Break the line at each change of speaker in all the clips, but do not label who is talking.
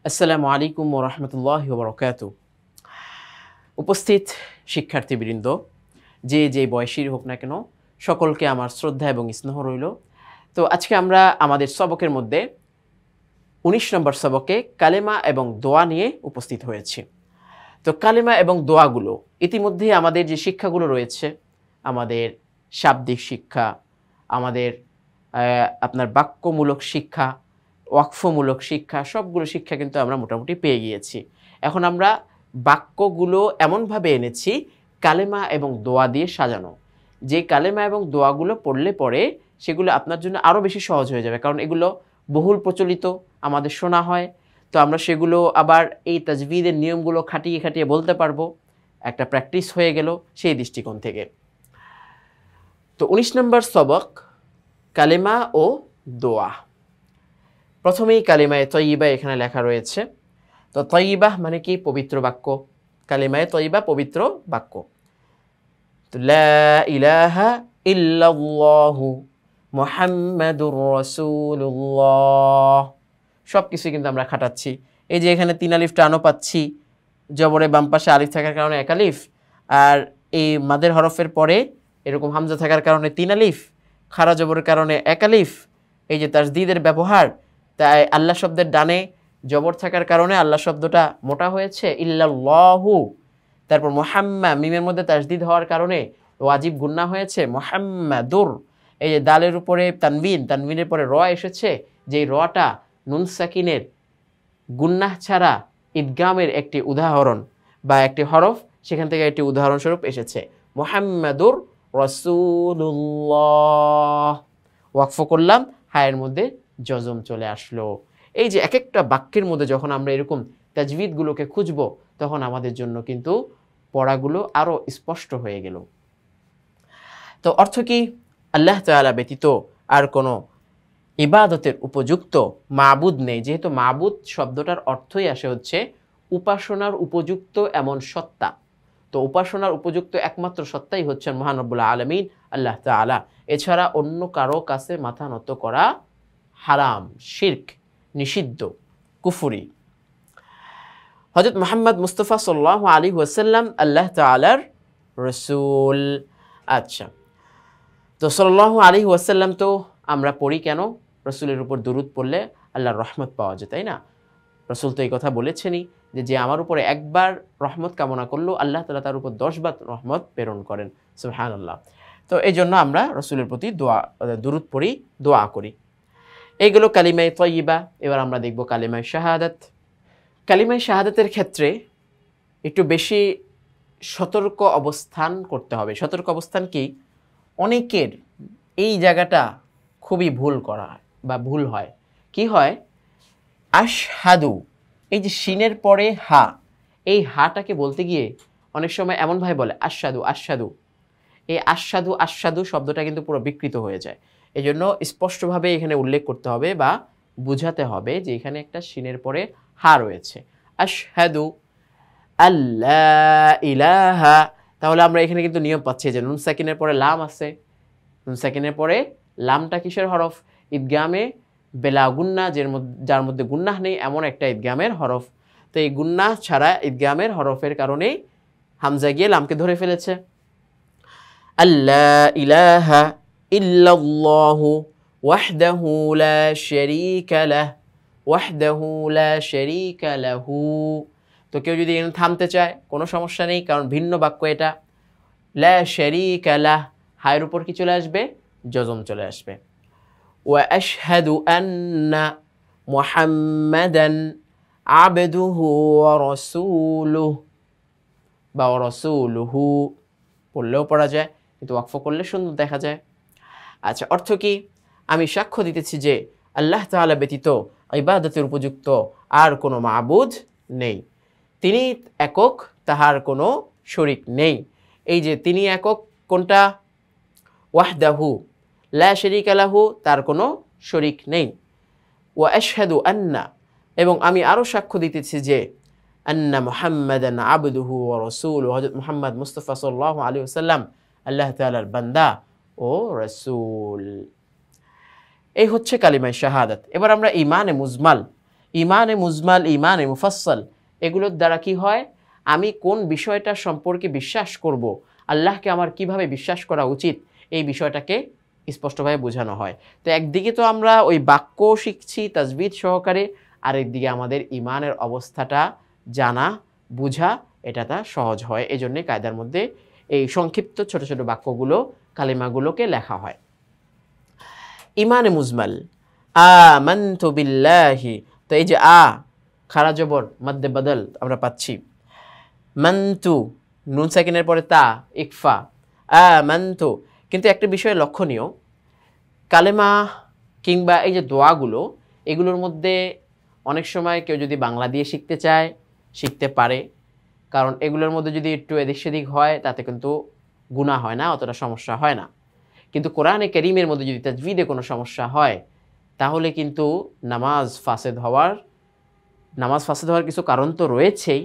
আসসালামু আলাইকুম ওয়া রাহমাতুল্লাহি ওয়া বারাকাতুহু। উপস্থিত শিক্ষার্থীবৃন্দ, যে বয়সীর হোক না কেন, সকলকে আমার শ্রদ্ধা এবং স্নেহ রইল। তো আজকে আমরা আমাদের সবকের মধ্যে ১৯ নম্বর সবকে কালেমা এবং দোয়া নিয়ে উপস্থিত হয়েছি। তো কালেমা এবং দোয়াগুলো ইতিমধ্যে আমাদের যে শিক্ষাগুলো রয়েছে, আমাদের শাব্দিক শিক্ষা, আমাদের আপনার বাক্যমূলক শিক্ষা, ওয়াকফমূলক শিক্ষা, সবগুলো শিক্ষা কিন্তু আমরা মোটামুটি পেয়ে গিয়েছি। এখন আমরা বাক্যগুলো এমনভাবে এনেছি কালেমা এবং দোয়া দিয়ে সাজানো, যে কালেমা এবং দোয়াগুলো পড়লে পরে সেগুলো আপনার জন্য আরও বেশি সহজ হয়ে যাবে, কারণ এগুলো বহুল প্রচলিত, আমাদের শোনা হয়। তো আমরা সেগুলো আবার এই তাজবিদের নিয়মগুলো খাটিয়ে খাটিয়ে বলতে পারবো, একটা প্র্যাকটিস হয়ে গেল সেই দৃষ্টিকোণ থেকে। তো ১৯ নম্বর সবক কালেমা ও দোয়া। প্রথমেই কালিমায়ে তয়্যিবা এখানে লেখা রয়েছে। তো তয়্যিবা মানে কি? পবিত্র বাক্য। কালিমায়ে তয়্যিবা পবিত্র বাক্য। তো লা ইলাহা ইল্লাল্লাহু মুহাম্মাদুর রাসূলুল্লাহ, সব কিছু কিন্তু আমরা খাটাচ্ছি। এই যে এখানে ৩ আলিফ টানও পাচ্ছি, জবরে বাম পাশে আলিফ থাকার কারণে ১ আলিফ, আর এই মাদের হরফের পরে এরকম হামজা থাকার কারণে ৩ আলিফ, খাড়া জবরের কারণে ১ আলিফ। এই যে তাসদীদের ব্যবহার, তাই আল্লাহ শব্দের ডানে জবর থাকার কারণে আল্লাহ শব্দটা মোটা হয়েছে, ইল্লাল্লাহু। তারপর মুহাম্মা, মিমের মধ্যে তাসদীদ হওয়ার কারণে ওয়াজিব গুন্না হয়েছে, মুহাম্মাদুর। এই যে দালের উপরে তানবিন, তানবিনের পরে র এসেছে, যেই রটা নুন সাকিনের গুন্নাহ ছাড়া ইদগামের একটি উদাহরণ বা একটি হরফ, সেখান থেকে একটি উদাহরণস্বরূপ এসেছে, মুহাম্মাদুর রাসূলুল্লাহ। ওয়াকফ করলাম, হায়ের মধ্যে জজম চলে আসলো। এই যে এক একটা বাক্যের মধ্যে যখন আমরা এরকম তাজবিদগুলোকে খুঁজব, তখন আমাদের জন্য কিন্তু পড়াগুলো আরও স্পষ্ট হয়ে গেল। তো অর্থ কি? আল্লাহ তাআলা ব্যতীত আর কোনো ইবাদতের উপযুক্ত মাবুদ নেই। যেহেতু মাবুদ শব্দটার অর্থই আসে হচ্ছে উপাসনার উপযুক্ত এমন সত্তা। তো উপাসনার উপযুক্ত একমাত্র সত্তাই হচ্ছেন মহান রব্বুল আলামিন আল্লাহ তাআলা। এছাড়া অন্য কারো কাছে মাথা নত করা হারাম, শিরক, নিষিদ্ধ, কুফরি। হযরত মুহাম্মদ মুস্তাফা সাল্লাল্লাহু আলাইহি ওয়াসাল্লাম আল্লাহ তাআলার রাসূল। আচ্ছা, তো সাল্লাল্লাহু আলাইহি ওয়াসাল্লাম তো আমরা পড়ি কেন? রাসূলের উপর দুরূদ পড়লে আল্লাহর রহমত পাওয়া যায়, তাই না? রাসূল তো এই কথা বলেছেনই যে আমার উপরে একবার রহমত কামনা করলো, আল্লাহ তাআলা তার উপর 10 বার রহমত প্রেরণ করেন। সুবহানাল্লাহ। তো এই জন্য আমরা রাসূলের প্রতি দুরূদ পড়ি, দোয়া করি। এইগুলো কালিমায়ে তয়্যিবা। এবার আমরা দেখব কালিমায়ে শাহাদাত। কালিমায়ে শাহাদাতের ক্ষেত্রে একটু বেশি সতর্ক অবস্থান করতে হবে। সতর্ক অবস্থান কি? অনেকের এই জায়গাটা খুবই ভুল করা বা ভুল হয়। কি হয়? আশহাদু, এই যে শিনের পরে হা, এই হাটাকে বলতে গিয়ে অনেক সময় এমনভাবে বলে আশহাদু আশহাদু। এই আশহাদু আশহাদু শব্দটা কিন্তু পুরো বিকৃত হয়ে যায়। এই জন্য স্পষ্টভাবে এখানে উল্লেখ করতে হবে বা বুঝাতে হবে যে এখানে একটা শিনের পরে হা রয়েছে। আশহাদু আল্লা ইলাহা। তাহলে আমরা এখানে কিন্তু নিয়ম পাচ্ছি যে নুন সাকিনের পরে লাম আছে। নুন সাকিনের পরে লামটা কিসের হরফ? ইদগামে বেলা গুন্না, যার মধ্যে গুন্নাহ নেই এমন একটা ইদগামের হরফ। তো এই গুন্নাহ ছাড়া ইদগামের হরফের কারণেই হামজা গিয়ে লামকে ধরে ফেলেছে। আল্লা ইলাহা ইল্লাল্লাহু ওয়াহদাহু লা শারীকা লাহ, ওয়াহদাহু লা শারীকা লাহু। তো কেউ যদি এখানে থামতে চায় কোনো সমস্যা নেই, কারণ ভিন্ন বাক্য এটা। লা শারীকা লাহ, হায়ের উপর কি চলে আসবে? জজম চলে আসবে। ওয়া আশহাদু আন্না মুহাম্মাদান আবদুহু ওয়া রাসূলুহু বা রাসূলুহু পড়লেও পড়া যায়, কিন্তু ওয়াকফ করলে সুন্দর দেখা যায়। আচ্ছা, অর্থ কি? আমি সাক্ষ্য দিতেছি যে আল্লাহ তাআলা ব্যতীত ইবাদতের উপযুক্ত আর কোনো মাবুদ নেই। তিনি একক, তাহার কোনো শরীক নেই। এই যে তিনি একক, কোনটা? ওয়াহদাহু, লা শারীকা লাহু, তার কোনো শরীক নেই। ওয়া আশহাদু আন্না, এবং আমি আরও সাক্ষ্য দিতেছি যে আন্না মুহাম্মাদান আবদুহু ওয়া রাসূলুহু, হযরত মুহাম্মদ মুস্তাফা সাল্লাল্লাহু আলাইহি ওয়াসাল্লাম আল্লাহ তাআলার বান্দা ও রাসূল। এই হচ্ছে কালিমায়ে শাহাদাত। এবার আমরা ঈমানে মুজমাল, ইমানে মুজমাল, ইমানে মুফাসসাল, এগুলোর দ্বারা কি হয়, আমি কোন বিষয়টা সম্পর্কে বিশ্বাস করব, আল্লাহকে আমার কিভাবে বিশ্বাস করা উচিত, এই বিষয়টাকে স্পষ্টভাবে বোঝানো হয়। তো একদিকে তো আমরা ওই বাক্য শিখছি তাজবিদ সহকারে, আরেকদিকে আমাদের ইমানের অবস্থাটা জানা বুঝা এটাটা সহজ হয়। এই জন্যে কায়দার মধ্যে এই সংক্ষিপ্ত ছোট ছোট বাক্যগুলো কালিমাগুলোকে লেখা হয়। ইমানে মুজমাল, আমানতু বিল্লাহি, তো এই যে খারা জবর মধ্যে বদল আমরা পাচ্ছি, মানতু নুন সাকিনের পরে তা ইকফা, আমানতু। কিন্তু একটা বিষয় লক্ষণীয়, কালেমা কিংবা এই যে দোয়াগুলো, এগুলোর মধ্যে অনেক সময় কেউ যদি বাংলা দিয়ে শিখতে চায় শিখতে পারে, কারণ এগুলোর মধ্যে যদি একটু এদিক সেদিক হয় তাতে কিন্তু গুনাহ হয় না, অতটা সমস্যা হয় না। কিন্তু কোরআনে কারীমের মধ্যে যদি তাজবিদে কোনো সমস্যা হয় তাহলে কিন্তু নামাজ ফাসেদ হওয়ার কিছু কারণ তো রয়েছেই।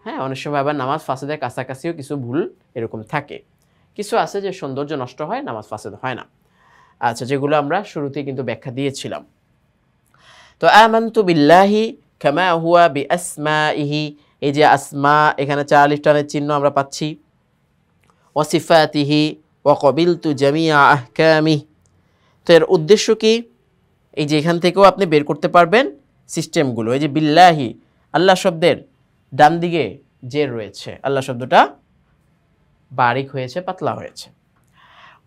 হ্যাঁ, অনেক সময় আবার নামাজ ফাসেদের কাছাকাছিও কিছু ভুল এরকম থাকে। কিছু আছে যে সৌন্দর্য নষ্ট হয়, নামাজ ফাসেদ হয় না। আচ্ছা, যেগুলো আমরা শুরুতেই কিন্তু ব্যাখ্যা দিয়েছিলাম। তো আমানতু বিল্লাহি কামা হুয়া বিআসমাইহি, এই যে আসমা, এখানে 4 আলিফ টানের চিহ্ন আমরা পাচ্ছি। ওয়া সিফাতিহি ওয়া ক্বাবিলতু জামিআ আহকামিহি, তো এর উদ্দেশ্য কি, এই যে এখান থেকেও আপনি বের করতে পারবেন সিস্টেমগুলো। এই যে বিল্লাহি, আল্লাহ শব্দের ডান দিকে জের রয়েছে, আল্লাহ শব্দটা বারিক হয়েছে, পাতলা হয়েছে।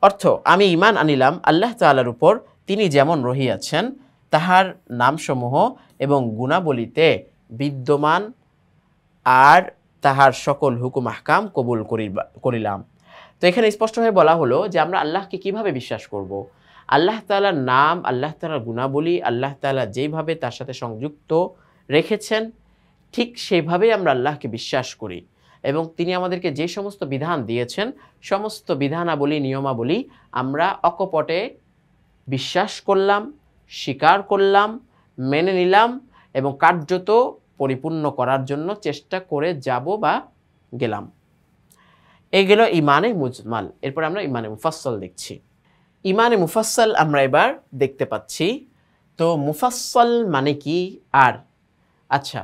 অর্থ, আমি ঈমান আনিলাম আল্লাহ তাআলার উপর, তিনি যেমন রহিয়াছেন তাহার নামসমূহ এবং গুণাবলীতে বিদ্যমান, আর তাহার সকল হুকুম আহকাম কবুল করিলাম। তো এখানে স্পষ্টভাবে বলা হলো যে আমরা আল্লাহকে কিভাবে বিশ্বাস করব। আল্লাহ তাআলার নাম, আল্লাহ তাআলার গুণাবলী, আল্লাহ তাআলা যেইভাবে তার সাথে সংযুক্ত রেখেছেন ঠিক সেইভাবেই আমরা আল্লাহকে বিশ্বাস করি, এবং তিনি আমাদেরকে যে সমস্ত বিধান দিয়েছেন সমস্ত বিধানাবলী নিয়মাবলী আমরা অকপটে বিশ্বাস করলাম, স্বীকার করলাম, মেনে নিলাম এবং কার্যত পরিপূর্ণ করার জন্য চেষ্টা করে যাব বা গেলাম। এই গেল ইমানে মুজমাল। এরপর আমরা ইমানে মুফাসসাল দেখছি। ইমানে মুফাসসাল আমরা এবার দেখতে পাচ্ছি। তো মুফাসসাল মানে কি? আর আচ্ছা,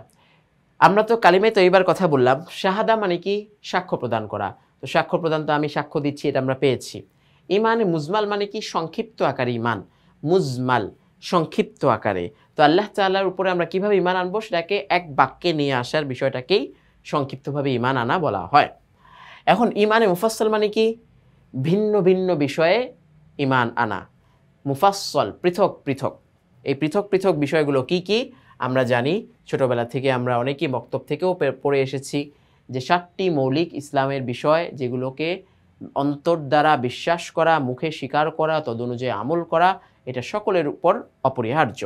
আমরা তো কালিমায়ে তয়্যিবার কথা বললাম, শাহাদা মানে কি? সাক্ষ্য প্রদান করা। তো সাক্ষ্য প্রদান, তো আমি সাক্ষ্য দিচ্ছি, এটা আমরা পেয়েছি। ইমানে মুজমাল মানে কি? সংক্ষিপ্ত আকারে ইমান। মুজমাল, সংক্ষিপ্ত আকারে। তো আল্লাহ তাআলার উপরে আমরা কিভাবে ইমান আনবো সেটাকে এক বাক্যে নিয়ে আসার বিষয়টাকেই সংক্ষিপ্তভাবে ইমান আনা বলা হয়। এখন ইমানে মুফাসসাল মানে কি? ভিন্ন ভিন্ন বিষয়ে ইমান আনা। মুফাসসাল, পৃথক পৃথক। এই পৃথক পৃথক বিষয়গুলো কি কি? আমরা জানি, ছোটবেলা থেকে আমরা অনেকেই বক্তব্য থেকেও পড়ে এসেছি যে 7টি মৌলিক ইসলামের বিষয়, যেগুলোকে অন্তর দ্বারা বিশ্বাস করা, মুখে স্বীকার করা, তদনুযায়ী আমল করা, এটা সকলের উপর অপরিহার্য।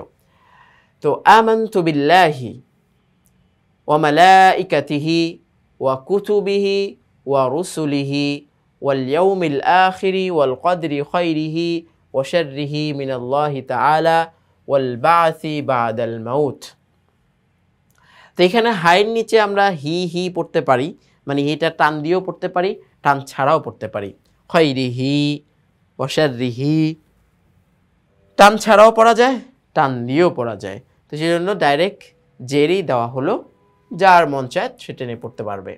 তো আমানতু বিল্লাহি ওয়া মালাইকাতিহি ওয়া কুতুবিহি ওয়া রুসুলিহি ওয়াল ইয়াউমিল আখিরি ওয়াল কদরি খাইরিহি ওয়া শাররিহি মিনাল্লাহি তাআলা ওয়াল বা'সি বা'দাল মাউত। তো এখানে হাইয়ের নিচে আমরা হি পড়তে পারি, মানে হিটা টান দিয়েও পড়তে পারি, টান ছাড়াও পড়তে পারি। খাইরিহি ওয়া শাররিহি, টান ছাড়াও পড়া যায়, টান দিয়েও পড়া যায়। তো সেই জন্য ডাইরেক্ট জেরই দেওয়া হলো, যার মন চায় সেটা নিয়ে পড়তে পারবে।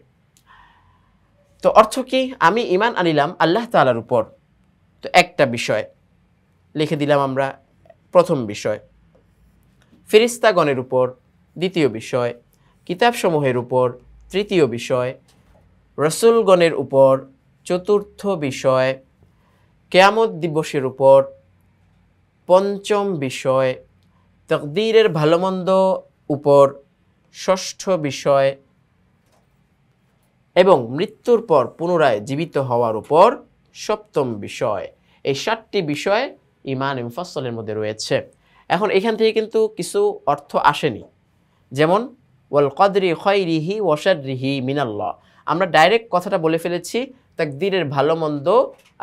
তো অর্থ কি? আমি ঈমান আনিলাম আল্লাহ তাআলার উপর। তো একটা বিষয় লিখে দিলাম আমরা, প্রথম বিষয়। ফেরেশতাগণের উপর দ্বিতীয় বিষয়, কিতাবসমূহের উপর তৃতীয় বিষয়, রাসূলগণের উপর চতুর্থ বিষয়, কিয়ামত দিবসের উপর পঞ্চম বিষয়, তাকদীরের ভালোমন্দ উপর ষষ্ঠ বিষয়, এবং মৃত্যুর পর পুনরায় জীবিত হওয়ার উপর সপ্তম বিষয়। এই 7টি বিষয় ঈমান মুফাসসালের মধ্যে রয়েছে। এখন এখান থেকে কিন্তু কিছু অর্থ আসেনি, যেমন ওয়াল কদরি খাইরিহি ওয়া শাররিহি মিনাল্লাহ। আমরা ডাইরেক্ট কথাটা বলে ফেলেছি তাকদীরের ভালো মন্দ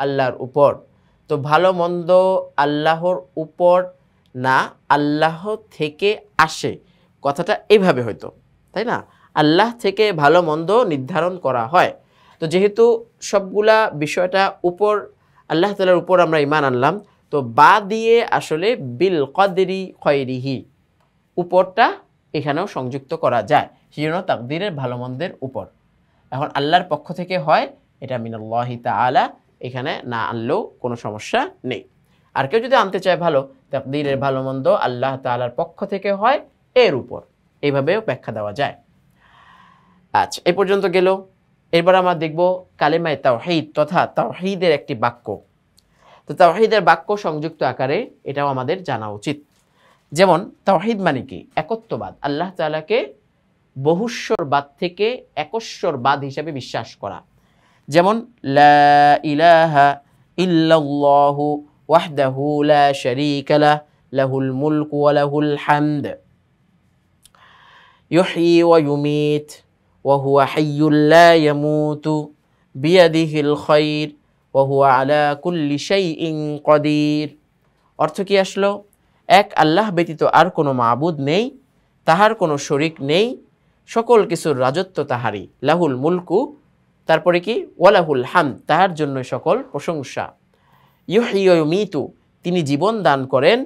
আল্লাহর উপর। তো ভালো মন্দ আল্লাহর উপর না, আল্লাহ থেকে আসে, কথাটা এইভাবে হয়তো, তাই না? আল্লাহ থেকে ভালো মন্দ নির্ধারণ করা হয়। তো যেহেতু সবগুলা বিষয়টা উপর, আল্লাহ তাআলার উপর আমরা ঈমান আনলাম, তো বা দিয়ে আসলে বিল কদরি খাইরিহি, উপরটা এখানেও সংযুক্ত করা যায়, সেজন্য তাকদীরের ভালো মন্দের উপর। এখন আল্লাহর পক্ষ থেকে হয়, এটা মিনাল্লাহি তাআলা, এখানে না আনলেও কোনো সমস্যা নেই। আর কেউ যদি আনতে চায় ভালো, তাকদীরের ভালো মন্দ আল্লাহ তাআলার পক্ষ থেকে হয় এর উপর, এইভাবেও ব্যাখ্যা দেওয়া যায়। আচ্ছা, এই পর্যন্ত গেল। এরপর আমরা দেখব কালেমায়ে তাওহীদ তথা তাওহীদের একটি বাক্য। তো তাওহীদের বাক্য সংযুক্ত আকারে, এটাও আমাদের জানা উচিত। যেমন তাওহীদ মানে কি? একত্ববাদ, আল্লাহ তাআলাকে বহুস্বরবাদ থেকে একস্বরবাদ হিসাবে বিশ্বাস করা। যেমন লা ইলাহা ইল্লাল্লাহু ওয়াহদাহু লা শারীকা লাহ লাহুল মুলকু ওয়া লাহুল হামদ ইউহয়ী ওয়া ইউমীত ওয়া হুয়া হাইয়্যুল লা ইয়ামুতু বিয়াদিহিল খায়র ওয়া হুয়া আলা কুল্লি শাইইন কাদির। অর্থ কি আসলো? এক আল্লাহ ব্যতীত আর কোনো মাবুদ নেই, তাহার কোনো শরীক নেই, সকল কিছুর রাজত্ব তাহারই। লাহুল মুলকু, তারপরে কি? ওয়ালাহুল হামদ, তাহার জন্য সকল প্রশংসা। ইউহয়ী ওয়া ইউমীতু, তিনি জীবন দান করেন,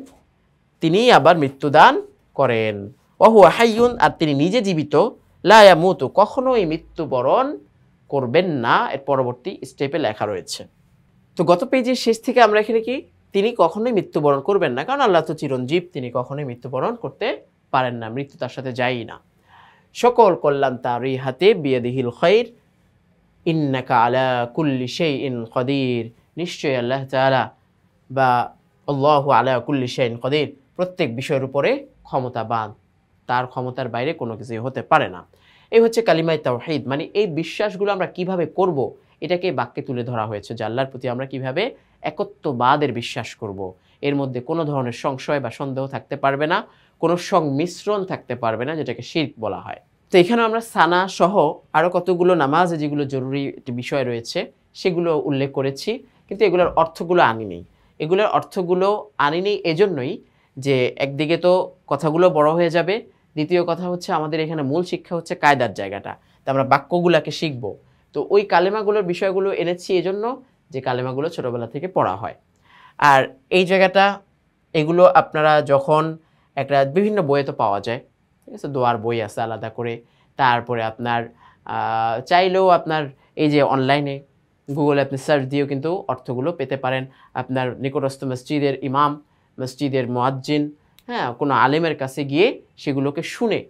তিনি আবার মৃত্যু দান করেন। ওয়া হুয়া হাইয়ুন, আর তিনি নিজে জীবিত। লা ইয়ামুতু, কখনোই মৃত্যুবরণ করবেন না। এর পরবর্তী স্টেপে লেখা রয়েছে। তো গত পেজের শেষ থেকে আমরা এখানে কি, তিনি কখনোই মৃত্যুবরণ করবেন না, কারণ আল্লাহ তো চিরঞ্জীব, তিনি কখনোই মৃত্যুবরণ করতে পারেন না, মৃত্যু তার সাথে যায়ই না। সকল কল্যাণ তারই হাতে, বিয়াদিহিল খায়র ইন্নাকা আলা কুল্লি শাইইন কাদির, নিশ্চয়ই আল্লাহ তাআলা বা আল্লাহু আলা কুল্লি শাইইন কাদির, প্রত্যেক বিষয়ের উপরে ক্ষমতাবান, তার ক্ষমতার বাইরে কোনো কিছুই হতে পারে না। এই হচ্ছে কালিমায়ে তাওহীদ, মানে এই বিশ্বাসগুলো আমরা কিভাবে করব, এটাকে বাক্যে তুলে ধরা হয়েছে যে আল্লাহর প্রতি আমরা কিভাবে একত্ববাদের বিশ্বাস করব। এর মধ্যে কোনো ধরনের সংশয় বা সন্দেহ থাকতে পারবে না, কোনো সংমিশ্রণ থাকতে পারবে না, যেটাকে শিরক বলা হয়। তো এখানে আমরা সানা সহ আরও কতগুলো নামাজে যেগুলো জরুরি বিষয় রয়েছে সেগুলো উল্লেখ করেছি, কিন্তু এগুলোর অর্থগুলো আনিনি। এগুলোর অর্থগুলো আনিনি এজন্যই যে একদিকে তো কথাগুলো বড় হয়ে যাবে, দ্বিতীয় কথা হচ্ছে আমাদের এখানে মূল শিক্ষা হচ্ছে কায়দার জায়গাটা, তো আমরা বাক্যগুলোকে শিখব। তো ওই কালেমাগুলোর বিষয়গুলো এনেছি এজন্য যে কালেমাগুলো ছোটোবেলা থেকে পড়া হয়। আর এই জায়গাটা, এগুলো আপনারা যখন একটা বিভিন্ন বইয়ে তো পাওয়া যায়, ঠিক আছে, দোয়ার বই আছে আলাদা করে, তারপরে আপনার চাইলেও আপনার এই যে অনলাইনে গুগলে আপনি সার্চ দিয়েও কিন্তু অর্থগুলো পেতে পারেন। আপনার নিকটস্থ মসজিদের ইমাম, মসজিদের মুয়াজ্জিন, হ্যাঁ, কোনো আলেমের কাছে গিয়ে সেগুলোকে শুনে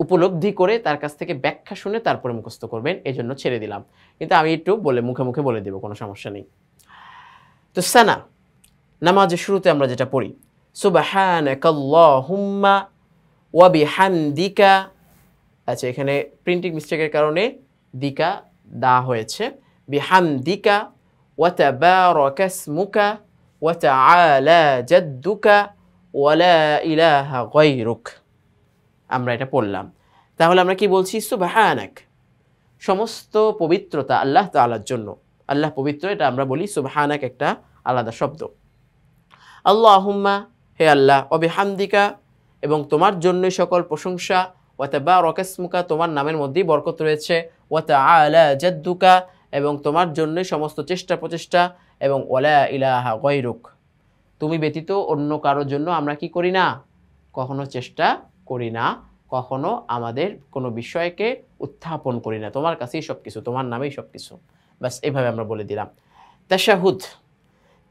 উপলব্ধি করে তার কাছ থেকে ব্যাখ্যা শুনে তারপরে মুখস্থ করবেন, এই জন্য ছেড়ে দিলাম। কিন্তু আমি একটু মুখে মুখে বলে দেবো, কোনো সমস্যা নেই। তো সানা, নামাজের শুরুতে আমরা যেটা পড়ি, সুবহানাকাল্লাহুম্মা ওয়া বিহামদিকা, আচ্ছা এখানে প্রিন্টিং মিস্টেকের কারণে দিকা দা হয়েছে, বিহামদিকা ওয়া তাবারাকা ইসমুকা ওয়া তাআলা জাদ্দুকা ওয়া লা ইলাহা গায়রুক। আমরা এটা পড়লাম। তাহলে আমরা কি বলছি? সুবহানাক, সমস্ত পবিত্রতা আল্লাহ তাআলার জন্য, আল্লাহ পবিত্র, এটা আমরা বলি সুবহানাক, একটা আলাদা শব্দ। আল্লাহুম্মা, হে আল্লাহ, ওয়া বিহামদিকা, এবং তোমার জন্যই সকল প্রশংসা, ওয়া তাবারাকা ইসমুকা, তোমার নামের মধ্যেই বরকত রয়েছে, ওয়া তাআলা জাদ্দুকা, এবং তোমার জন্যই সমস্ত চেষ্টা প্রচেষ্টা, এবং ওয়ালা ইলাহা গায়রুক, তুমি ব্যতীত অন্য কারোর জন্য আমরা কি করি না, কখনো চেষ্টা করি না, কখনো আমাদের কোনো বিষয়কে উত্থাপন করি না, তোমার কাছেই সব কিছু, তোমার নামেই সব কিছু। বাস এভাবে আমরা বলে দিলাম। তাশাহুদ,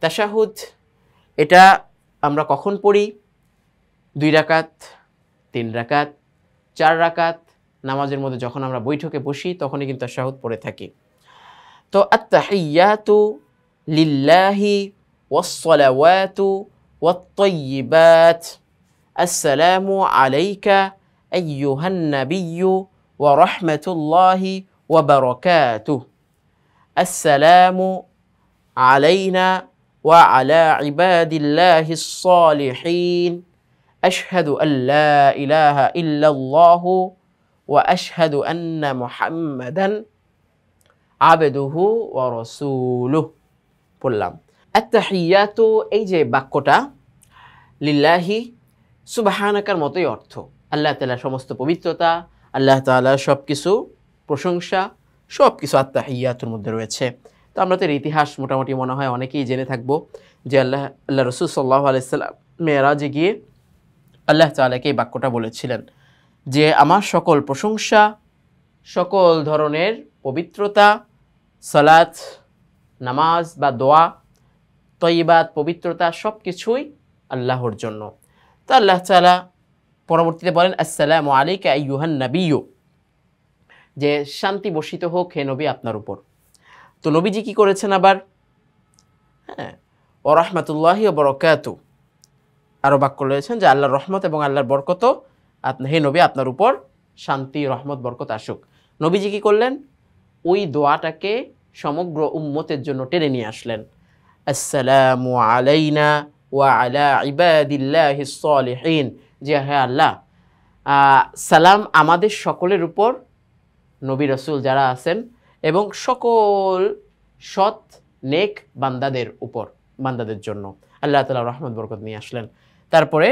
তাশাহুদ এটা আমরা কখন পড়ি? 2 রাকাত, 3 রাকাত, 4 রাকাত নামাজের মধ্যে যখন আমরা বৈঠকে বসি তখনই কিন্তু তাশাহুদ পড়ে থাকি। তো আত-তাহিয়াতু লিল্লাহি ওয়াস-সালাওয়াতু ওয়াত-তাইয়্যিবাত, আসসালামু আলাইকা আইয়ুহান নাবিয়্যু ওয়া রাহমাতুল্লাহি ওয়া বারাকাতুহু, আসসালামু আলাইনা ওয়া আলা ইবাদিল্লাহিস সালিহিন, আশহাদু আল্লা ইলাহা ইল্লাল্লাহু ওয়া আশহাদু আন্না মুহাম্মাদান আবদুহু ওয়া রাসূলুহু পড়লাম। আত-তাহিয়াতু, এই যে বাক্যটা, লিল্লাহি, সুবহানাকার মতোই অর্থ, আল্লাহ তাআলার সমস্ত পবিত্রতা, আল্লাহ তাআলার সব কিছু প্রশংসা, সব কিছু আত-তাহিয়াতুর মধ্যে রয়েছে। তো আমরা তো এর ইতিহাস মোটামুটি মনে হয় অনেকেই জেনে থাকবো যে আল্লাহ রাসূল সাল্লাল্লাহু আলাইহি সাল্লাম মেরাজে গিয়ে আল্লাহ তাআলাকে এই বাক্যটা বলেছিলেন যে আমার সকল প্রশংসা, সকল ধরনের পবিত্রতা, সালাত, নামাজ বা দোয়া, তয়্যিবাত, পবিত্রতা সব কিছুই আল্লাহর জন্য। তো আল্লাহ তাআলা পরবর্তীতে বলেন আসসালামু আলাইকা আইয়ুহান নাবিয়্যু, যে শান্তি বর্ষিত হোক হে নবী আপনার উপর। তো নবীজি কি করেছেন আবার? হ্যাঁ, ওয়া রাহমাতুল্লাহি ওয়া বারাকাতুহু, আরও বাক্য রয়েছেন যে আল্লাহর রহমত এবং আল্লাহর বরকত হে নবী আপনার উপর শান্তি, রহমত, বরকত আসুক। নবীজি কি করলেন? ওই দোয়াটাকে সমগ্র উম্মতের জন্য টেনে নিয়ে আসলেন। আসসালামু আলাইনা ওয়া আলা ইবাদিল্লাহিস সালিহিন, যে হে আল্লাহ, সালাম আমাদের সকলের উপর, নবী রাসূল যারা আছেন এবং সকল সৎ নেক বান্দাদের উপর, বান্দাদের জন্য আল্লাহ তাআলা রহমত বরকত নিয়ে আসলেন। তারপরে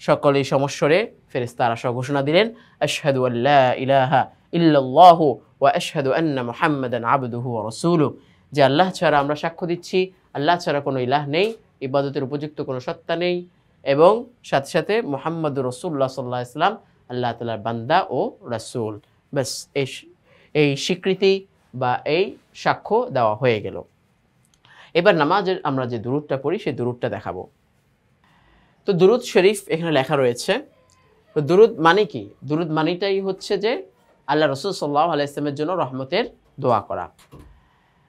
সকলেই সমস্বরে ফেরেশতারা সহ ঘোষণা দিলেন আশহাদু আল্লা ইলাহা ইল্লাল্লাহু ওয়া আশহাদু আন্না মুহাম্মাদান আবদুহু ওয়া রাসূলুহু, যে আল্লাহ ছাড়া আমরা সাক্ষ্য দিচ্ছি আল্লাহ ছাড়া কোনো ইলাহ নেই, ইবাদতের উপযুক্ত কোনো সত্তা নেই, এবং সাথে সাথে মুহাম্মাদুর রাসূলুল্লাহ সাল্লাল্লাহু আলাইহি ওয়াসাল্লাম আল্লাহ তাআলার বান্দা ও রাসূল। ব্যাস এই স্বীকৃতি বা এই সাক্ষ্য দেওয়া হয়ে গেল। এবার নামাজের আমরা যে দুরূদটা পড়ি সেই দুরূদটা দেখাবো। তো দুরূদ শরীফ এখানে লেখা রয়েছে। তো দুরূদ মানে কি? দুরূদ মানেটাই হচ্ছে যে আল্লাহ রাসূল সাল্লাল্লাহু আলাইহি ওয়াসাল্লামের জন্য রহমতের দোয়া করা।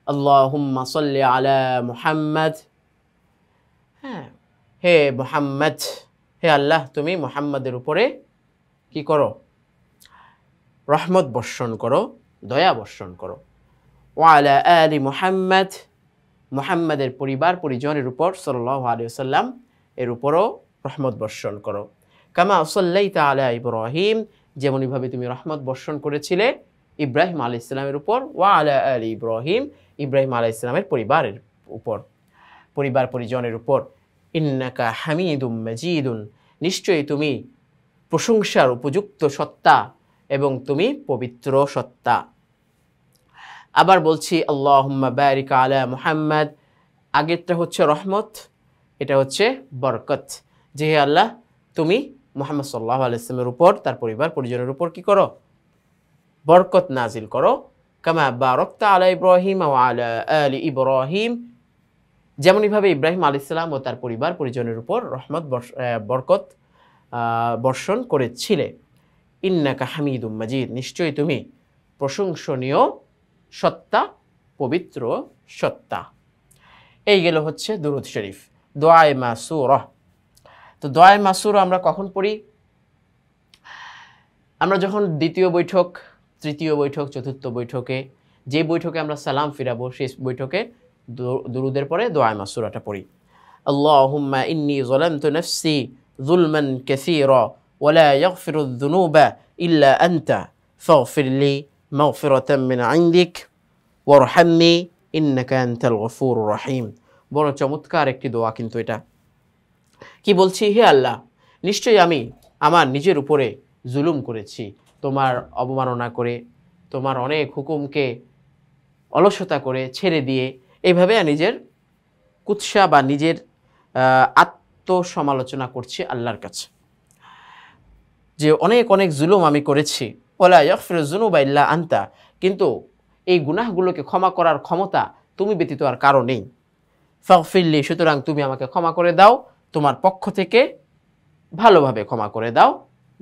আল্লাহুম্মা সাল্লি আলা মুহাম্মাদ, হ্যাঁ, হে মুহাম্মদ, হে আল্লাহ তুমি মুহাম্মাদের উপরে কি করো? রহমত বর্ষণ করো, দয়া বর্ষণ করো। ওয়া আলা আলি মুহাম্মাদ, মুহাম্মাদের পরিবার পরিজনের উপর সাল্লাল্লাহু আলাইহি ওয়াসাল্লাম এর উপরও রহমত বর্ষণ করো। কামা সাল্লাইতা আলা ইব্রাহিম, যেমনইভাবে তুমি রহমত বর্ষণ করেছিলে ইব্রাহিম আলাইহিস সালামের উপর। ওয়া আলা আলি ইব্রাহিম, ইব্রাহিম আলাইহিস সালামের পরিবারের উপর, পরিবার পরিজনের উপর। ইন্নাকা হামিদুম মাজিদুন, নিশ্চয়ই তুমি প্রশংসার উপযুক্ত সত্তা এবং তুমি পবিত্র সত্তা। আবার বলছি আল্লাহুম্মা বারিক আলা মুহাম্মাদ, আগেরটা হচ্ছে রহমত, এটা হচ্ছে বরকত, যে হে আল্লাহ তুমি মুহাম্মদ সাল্লাল্লাহু আলাইহি ওয়াসাল্লামের উপর, তার পরিবার পরিজনের উপর কি করো? বরকত নাজিল করো। কামা বারাকতা আলা ইব্রাহিম ওয়া আলা আলি ইব্রাহিম, যেমনইভাবে ইব্রাহিম আলাইহিস সালাম ও তার পরিবার পরিজনের উপর রহমত বরকত বর্ষণ করেছিলে। ইন্নাকা হামিদুম মাজিদ, নিশ্চয়ই তুমি প্রশংসনীয় সত্তা, পবিত্র সত্তা। এই গেল হচ্ছে দুরূদ শরীফ, দোয়ায়ে মাসুরা। তো দোয়ায়ে মাসুরা আমরা কখন পড়ি? আমরা যখন দ্বিতীয় বৈঠক, তৃতীয় বৈঠক, চতুর্থ বৈঠকে, যে বৈঠকে আমরা সালাম ফিরাবো সেই বৈঠকে দুরূদের পরে দোয়ায়ে মাসুরাটা পড়ি। আল্লাহুম্মা ইন্নী যালামতু নাফসি যুলমান কাসীরা ওয়া লা ইয়াগফিরুয যুনুবা ইল্লা আনতা ফাগফিরলি মাগফিরাতাম মিন ইনদিক ওয়ারহামনি ইন্নাকা আনতাল গফুরুর রহিম। বড় চমৎকার একটি দোয়া কিন্তু এটা। কি বলছি? হে আল্লাহ, নিশ্চয়ই আমি আমার নিজের উপরে জুলুম করেছি, তোমার অবমাননা করে, তোমার অনেক হুকুমকে অলসতা করে ছেড়ে দিয়ে, এইভাবে নিজের কুৎসা বা নিজের আত্মসমালোচনা করছি আল্লাহর কাছে, যে অনেক অনেক জুলুম আমি করেছি। ওয়ালা ইয়াগফিরুয যুনুবা ইল্লা আনতা, কিন্তু এই গুনাহগুলোকে ক্ষমা করার ক্ষমতা তুমি ব্যতীত আর কারো নেই। ফাগফিরলি, সুতরাং তুমি আমাকে ক্ষমা করে দাও, তোমার পক্ষ থেকে ভালোভাবে ক্ষমা করে দাও,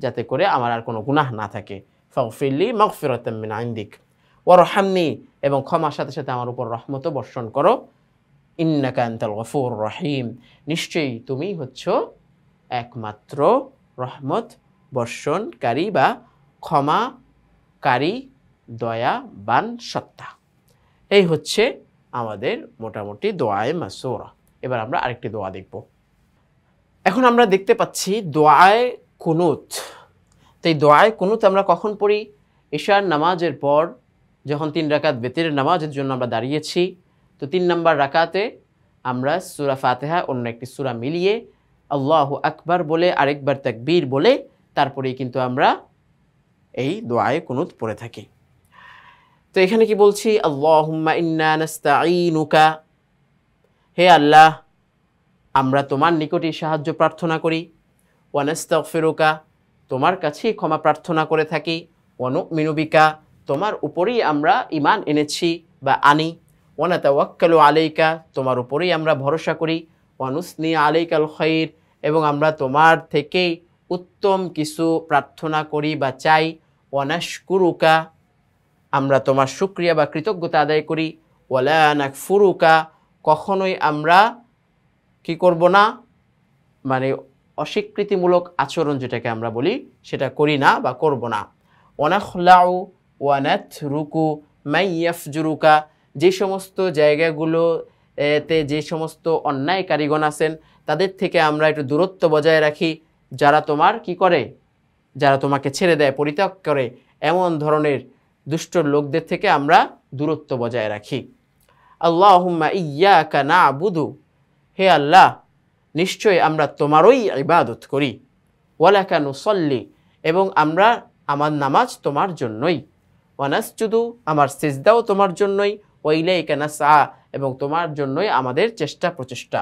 যাতে করে আমার আর কোনো গুনাহ না থাকে। ফাগফিরলি মাগফিরাতাম মিন ইনদিক ওয়ারহামনি, এবং ক্ষমার সাথে সাথে আমার উপর রহমতও বর্ষণ করো। ইন্নাকা আনতাল গফুরুর রহিম, নিশ্চয়ই তুমি হচ্ছ একমাত্র রহমত বর্ষণকারী বা ক্ষমাকারী, দয়াবান সত্তা। এই হচ্ছে আমাদের মোটামুটি দোয়ায়ে মাসুরা। এবার আমরা আরেকটি দোয়া দেখব। এখন আমরা দেখতে পাচ্ছি দোয়ায়ে কুনুত। তো এই দোয়ায়ে কুনুত আমরা কখন পড়ি? ইশার নামাজের পর, যখন 3 রাকাত বেতের নামাজের জন্য আমরা দাঁড়িয়েছি, তো 3 নম্বর রাকাতে আমরা সূরা ফাতিহা অন্য একটি সূরা মিলিয়ে আল্লাহু আকবার বলে আরেকবার তাকবীর বলে তারপরেই কিন্তু আমরা এই দোয়ায়ে কুনুত পড়ে থাকি। তো এখানে কি বলছি? আল্লাহুম্মা ইন্না নাস্তাঈনুকা, হে আল্লাহ আমরা তোমার নিকটে সাহায্য প্রার্থনা করি। ওয়া নাস্তাগফিরুকা, তোমার কাছেই ক্ষমা প্রার্থনা করে থাকি, ওয়া নুমিনু বিকা, তোমার উপরেই আমরা ঈমান এনেছি বা আনি, ওয়া নাতাওয়াক্কালু আলাইকা, তোমার উপরেই আমরা ভরসা করি, ওয়া নুসনি আলাইকাল খাইর, এবং আমরা তোমার থেকেই উত্তম কিছু প্রার্থনা করি বা চাই, ওয়া নাশকুরুকা, আমরা তোমার শুকরিয়া বা কৃতজ্ঞতা আদায় করি, ওয়ালা নাকফুরুকা, কখনোই আমরা কি করব না, মানে অস্বীকৃতিমূলক আচরণ যেটাকে আমরা বলি সেটা করি না বা করব না। ওয়ানাখলাউ ওয়ানাতরুকু মাইয়াফজুরুকা, যে সমস্ত জায়গাগুলোতে যে সমস্ত অন্যায়কারীগণ আছেন তাদের থেকে আমরা একটু দূরত্ব বজায় রাখি, যারা তোমার কি করে, যারা তোমাকে ছেড়ে দেয়, পরিত্যাগ করে, এমন ধরনের দুষ্ট লোকদের থেকে আমরা দূরত্ব বজায় রাখি। আল্লাহুম্মা ইয়্যাকা না'বুদু, হে আল্লাহ নিশ্চয়ই আমরা তোমারই ইবাদত করি, ওয়ালাকা নুসাল্লি, এবং আমরা আমার নামাজ তোমার জন্যই, ওয়া নাসজুদু, আমার সিজদাও তোমার জন্যই, ওয়া ইলাইকা নাসআ, এবং তোমার জন্যই আমাদের চেষ্টা প্রচেষ্টা,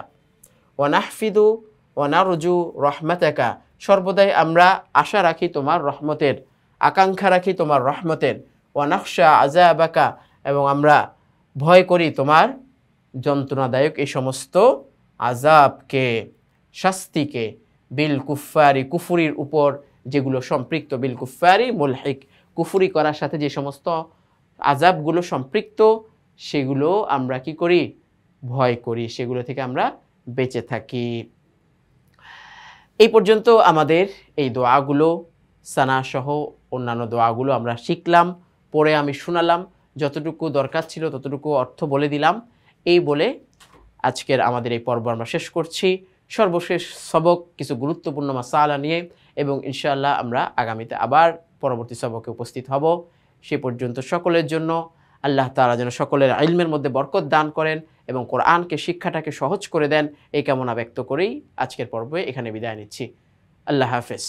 ওয়া নাহফিদু ওয়া নারজু রহমাতাকা, সর্বদাই আমরা আশা রাখি তোমার রহমতের, আকাঙ্ক্ষা রাখি তোমার রহমতের, ওয়া নাখশা আযাবাকা, এবং আমরা ভয় করি তোমার যন্ত্রণাদায়ক এই সমস্ত আযাবকে, শাস্তিকে, বিল কুফারি, কুফুরির উপর যেগুলো সম্পৃক্ত, বিল কুফারি মুলহিক, কুফুরি করার সাথে যে সমস্ত আযাবগুলো সম্পৃক্ত সেগুলো আমরা কি করি, ভয় করি, সেগুলো থেকে আমরা বেঁচে থাকি। এই পর্যন্ত আমাদের এই দোয়াগুলো সানা সহ অন্যান্য দোয়াগুলো আমরা শিখলাম, পরে আমি শোনালাম, যতটুকু দরকার ছিল ততটুকু অর্থ বলে দিলাম। এই বলে আজকের আমাদের এই পর্ব আমরা শেষ করছি। সর্বশেষ সবক কিছু গুরুত্বপূর্ণ মাসালা নিয়ে, এবং ইনশাআল্লাহ আমরা আগামীতে আবার পরবর্তী সবকে উপস্থিত হব। সে পর্যন্ত সকলের জন্য আল্লাহ তাআলা যেন সকলের ইলমের মধ্যে বরকত দান করেন এবং কোরআনকে শিক্ষাটাকে সহজ করে দেন, এই কামনা ব্যক্ত করেই আজকের পর্বে এখানে বিদায় নিচ্ছি। আল্লাহ হাফেজ।